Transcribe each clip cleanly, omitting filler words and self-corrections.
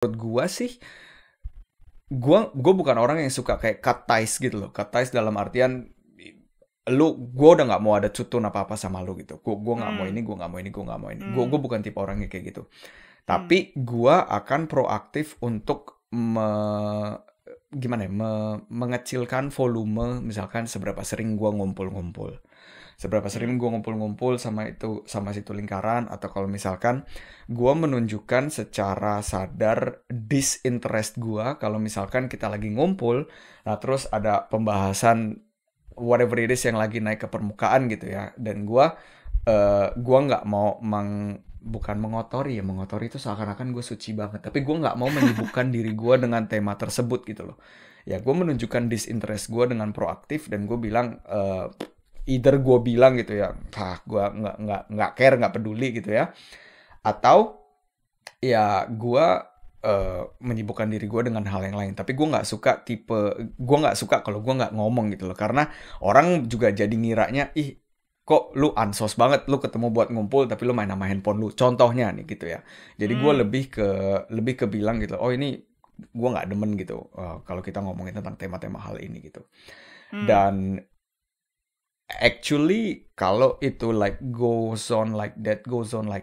menurut gua sih, gua bukan orang yang suka kayak cut ties gitu loh. Cut ties dalam artian gua udah nggak mau ada cutun apa apa sama lu gitu. Gua nggak mau Hmm, ini, gua nggak mau ini, gua nggak mau ini. Gua hmm, bukan tipe orangnya kayak gitu. hmm. Tapi gua akan proaktif untuk gimana ya, mengecilkan volume, misalkan seberapa sering gua ngumpul-ngumpul. Seberapa Hmm. sering gue ngumpul-ngumpul sama situ lingkaran, atau kalau misalkan gue menunjukkan secara sadar disinterest gue kalau misalkan kita lagi ngumpul, nah terus ada pembahasan whatever it is yang lagi naik ke permukaan gitu ya, dan gua nggak mau bukan mengotori ya, mengotori itu seakan-akan gue suci banget, tapi gue nggak mau menyibukkan diri gue dengan tema tersebut gitu loh. Ya gue menunjukkan disinterest gue dengan proaktif, dan gue bilang either gue bilang gitu ya, gue nggak care, nggak peduli gitu ya, atau ya gue menyibukkan diri gue dengan hal yang lain. Tapi gue nggak suka kalau gue nggak ngomong gitu loh, karena orang juga jadi ngiranya, ih kok lu ansos banget, lu ketemu buat ngumpul tapi lu main sama handphone lu, contohnya nih gitu ya. Jadi gue Hmm. lebih ke bilang gitu, oh ini gue nggak demen gitu kalau kita ngomongin tentang tema-tema hal ini gitu. Hmm. Dan actually, kalau itu like goes on like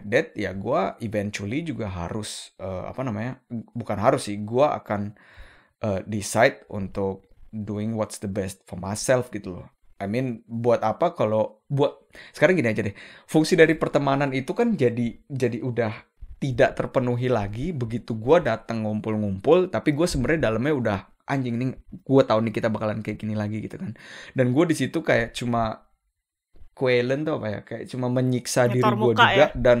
that, ya gue eventually juga harus, apa namanya, bukan harus sih, gue akan decide untuk doing what's the best for myself gitu loh. I mean, buat apa kalau sekarang gini aja deh, fungsi dari pertemanan itu kan jadi udah tidak terpenuhi lagi begitu gue datang ngumpul-ngumpul, tapi gue sebenarnya dalamnya udah anjing nih, gue tahu nih kita bakalan kayak gini lagi gitu kan. Dan gue di situ kayak cuma Quellen tuh apa ya, kayak cuma menyiksa Nyetor diri gue muka ya. juga, dan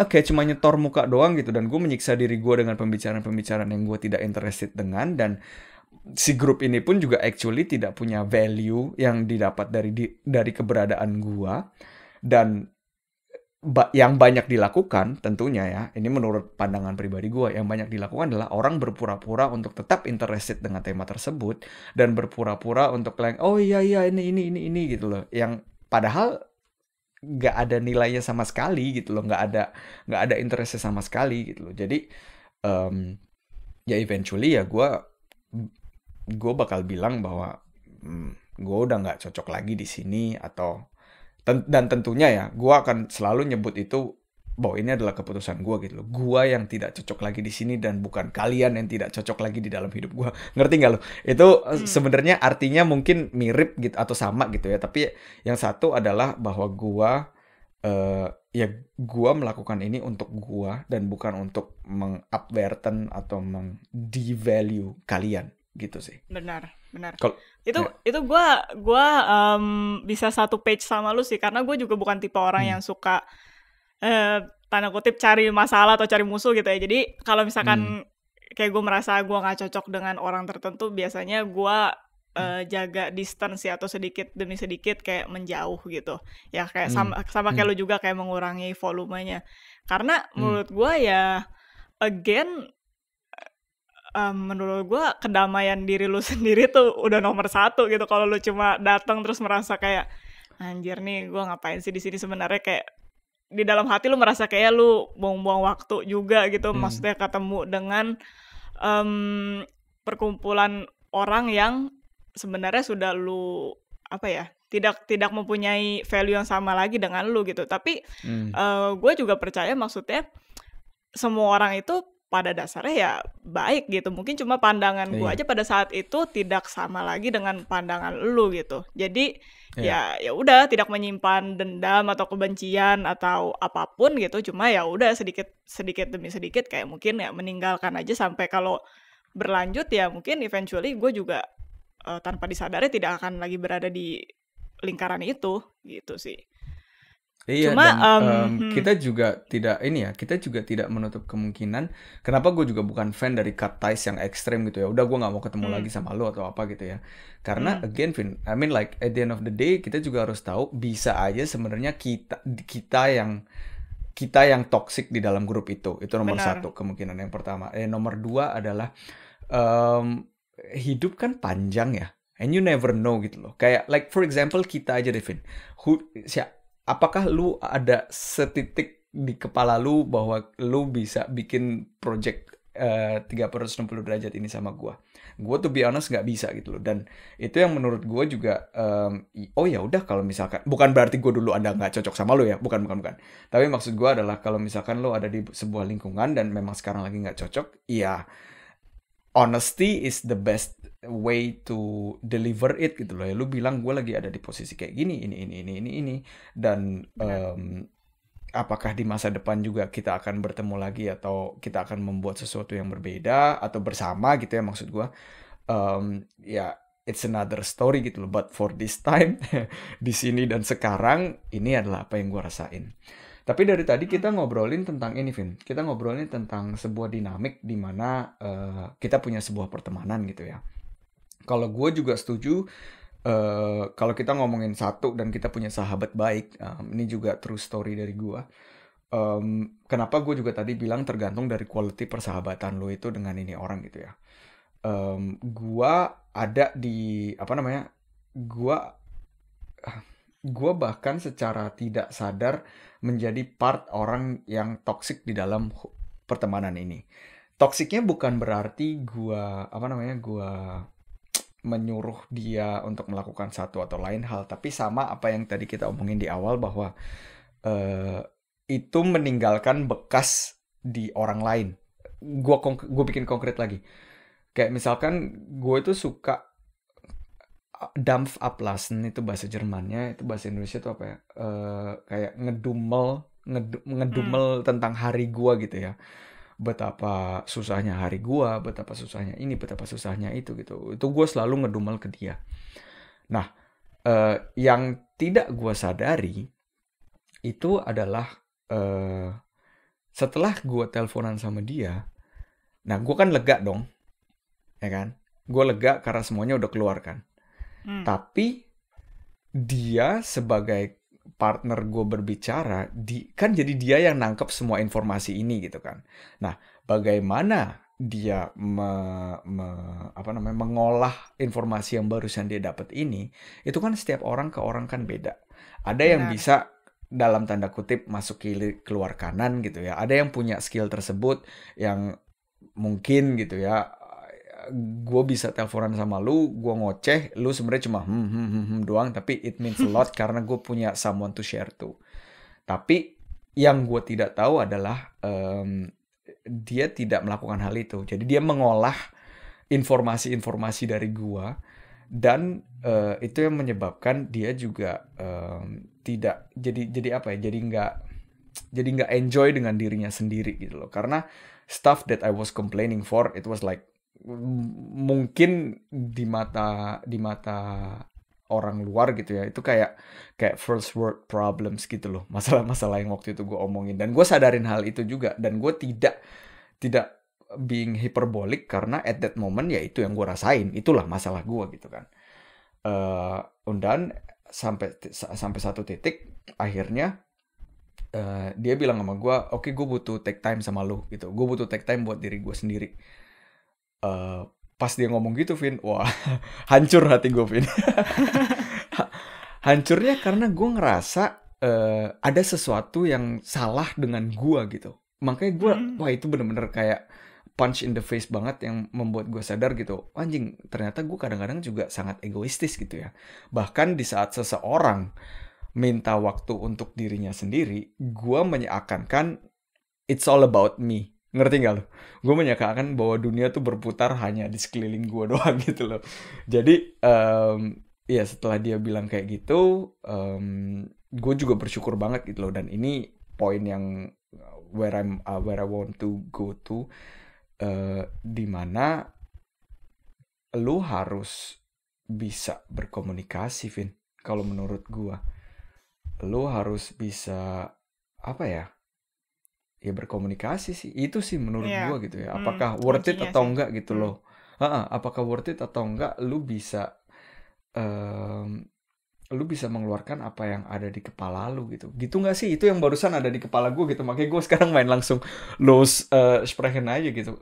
kayak cuma nyetor muka doang gitu, dan gue menyiksa diri gue dengan pembicaraan-pembicaraan yang gue tidak interested dengan, dan si grup ini pun juga actually tidak punya value yang didapat dari keberadaan gue. Dan yang banyak dilakukan tentunya ya, ini menurut pandangan pribadi gue, yang banyak dilakukan adalah orang berpura-pura untuk tetap interested dengan tema tersebut, dan berpura-pura untuk klaim, oh iya iya ini gitu loh, yang padahal nggak ada nilainya sama sekali gitu loh, nggak ada interestnya sama sekali gitu loh. Jadi em, ya eventually ya gue bakal bilang bahwa gue udah nggak cocok lagi di sini, atau dan tentunya ya gue akan selalu nyebut itu bahwa ini adalah keputusan gue gitu loh. Gue yang tidak cocok lagi di sini, dan bukan kalian yang tidak cocok lagi di dalam hidup gue. Ngerti nggak lo? Itu Hmm. sebenarnya artinya mungkin mirip gitu atau sama gitu ya. Tapi yang satu adalah bahwa ya gue melakukan ini untuk gue, dan bukan untuk mengupwerten atau mengdevalue kalian gitu sih. Benar, benar. Kalau Itu ya, itu gua bisa satu page sama lu sih karena gue juga bukan tipe orang hmm, yang suka tanda kutip cari masalah atau cari musuh gitu ya. Jadi kalau hmm, misalkan kayak gue merasa gue nggak cocok dengan orang tertentu, biasanya gue jaga distance ya atau sedikit demi sedikit kayak menjauh gitu. Ya kayak hmm, sama sama hmm, kayak lu juga kayak mengurangi volumenya. Karena hmm. menurut gue ya again menurut gue kedamaian diri lu sendiri tuh udah nomor satu gitu. Kalau lu cuma datang terus merasa kayak, "Anjir nih gue ngapain sih di sini?" Sebenarnya kayak di dalam hati lu merasa kayak lu buang-buang waktu juga gitu. Hmm. Maksudnya ketemu dengan, mmm, perkumpulan orang yang sebenarnya sudah lu, apa ya, tidak tidak mempunyai value yang sama lagi dengan lu gitu. Tapi, Hmm. gue juga percaya maksudnya semua orang itu pada dasarnya ya baik gitu, mungkin cuma pandangan gua Iya, aja pada saat itu tidak sama lagi dengan pandangan lu gitu. Jadi, iya. ya udah tidak menyimpan dendam atau kebencian atau apapun gitu, cuma ya udah sedikit sedikit demi sedikit kayak mungkin ya meninggalkan aja sampai kalau berlanjut ya mungkin eventually gue juga, tanpa disadari tidak akan lagi berada di lingkaran itu, gitu sih. Iya, Cuma, dan kita juga tidak menutup kemungkinan. Kenapa gue juga bukan fan dari cut ties yang ekstrem gitu ya. Udah, gue nggak mau ketemu mmm, lagi sama lo atau apa gitu ya. Karena mmm, again, Vin, I mean like at the end of the day kita juga harus tahu, bisa aja sebenarnya kita yang toxic di dalam grup itu. Itu nomor benar, satu, kemungkinan yang pertama. Nomor dua adalah em, hidup kan panjang ya, and you never know gitu loh. Kayak like for example kita aja Devin, apakah lu ada setitik di kepala lu bahwa lu bisa bikin project 360 derajat ini sama gue. Gue to be honest nggak bisa gitu loh. Dan itu yang menurut gue juga, oh ya udah kalau misalkan, bukan berarti gue dulu ada nggak cocok sama lo ya, bukan. Tapi maksud gue adalah kalau misalkan lo ada di sebuah lingkungan dan memang sekarang lagi nggak cocok, ya honesty is the best way to deliver it gitu loh ya. Lu bilang gue lagi ada di posisi kayak gini, ini. Dan Benar. apakah di masa depan juga kita akan bertemu lagi atau kita akan membuat sesuatu yang berbeda atau bersama gitu ya maksud gue. Ya it's another story gitu loh. But for this time di sini dan sekarang ini adalah apa yang gue rasain. Tapi dari tadi kita ngobrolin tentang ini, Vin. Kita ngobrolin tentang sebuah dinamik di mana kita punya sebuah pertemanan gitu ya. Kalau gue juga setuju, kalau kita ngomongin satu dan kita punya sahabat baik, ini juga true story dari gue. Kenapa gue juga tadi bilang tergantung dari quality persahabatan lo itu dengan ini orang gitu ya. Gue ada di, apa namanya, gue bahkan secara tidak sadar menjadi part orang yang toksik di dalam pertemanan ini. Toksiknya bukan berarti gue menyuruh dia untuk melakukan satu atau lain hal, tapi sama apa yang tadi kita omongin di awal bahwa itu meninggalkan bekas di orang lain. Gue bikin konkret lagi. Kayak misalkan gue itu suka Dampfablassen, itu bahasa Jermannya, itu bahasa Indonesia itu apa ya? Kayak ngedumel tentang hari gua gitu ya. Betapa susahnya hari gua, betapa susahnya ini, betapa susahnya itu gitu. Itu gua selalu ngedumel ke dia. Nah, yang tidak gua sadari itu adalah setelah gua teleponan sama dia, nah gua kan lega dong, ya kan? Gua lega karena semuanya udah keluar kan. Tapi dia sebagai partner gue berbicara, kan jadi dia yang nangkep semua informasi ini gitu kan. Nah, bagaimana dia mengolah informasi yang barusan dia dapat ini, itu kan setiap orang ke orang kan beda. Ada yang Benar. bisa dalam tanda kutip masuk kiri keluar kanan gitu ya. Ada yang punya skill tersebut yang mungkin gitu ya, gue bisa teleponan sama lu, gue ngoceh, lu sebenarnya cuma doang, tapi it means a lot karena gue punya someone to share to. Tapi yang gue tidak tahu adalah dia tidak melakukan hal itu. Jadi dia mengolah informasi-informasi dari gue, dan itu yang menyebabkan dia juga tidak jadi apa ya? Jadi nggak enjoy dengan dirinya sendiri gitu loh. Karena stuff that I was complaining for, it was like mungkin di mata orang luar gitu ya, itu kayak first world problems gitu loh, masalah-masalah yang waktu itu gue omongin, dan gue sadarin hal itu juga, dan gue tidak being hyperbolic karena at that moment ya itu yang gue rasain, itulah masalah gue gitu kan. Dan sampai satu titik akhirnya dia bilang sama gue, oke, gue butuh take time sama lu gitu, gue butuh take time buat diri gue sendiri. Pas dia ngomong gitu, Vin, wah, hancur hati gue, Vin. Hancurnya karena gue ngerasa ada sesuatu yang salah dengan gue gitu. Makanya gue, wah, itu bener-bener kayak punch in the face banget yang membuat gue sadar gitu. Anjing, ternyata gue kadang-kadang juga sangat egoistis gitu ya. Bahkan di saat seseorang minta waktu untuk dirinya sendiri, gue menyeakan it's all about me. Ngerti gak lo? Gue menyangkakan bahwa dunia tuh berputar hanya di sekeliling gue doang gitu loh. Jadi ya setelah dia bilang kayak gitu, gue juga bersyukur banget gitu loh. Dan ini poin yang where I want to go to, dimana lu harus bisa berkomunikasi, Vin. Kalau menurut gue, lu harus bisa apa ya? Ya berkomunikasi sih, itu sih menurut gue gitu ya. Apakah worth it atau enggak gitu loh. Apakah worth it atau enggak, lu bisa mengeluarkan apa yang ada di kepala lu gitu. Gitu nggak sih? Itu yang barusan ada di kepala gue gitu. Makanya gue sekarang main langsung los sprechen aja gitu.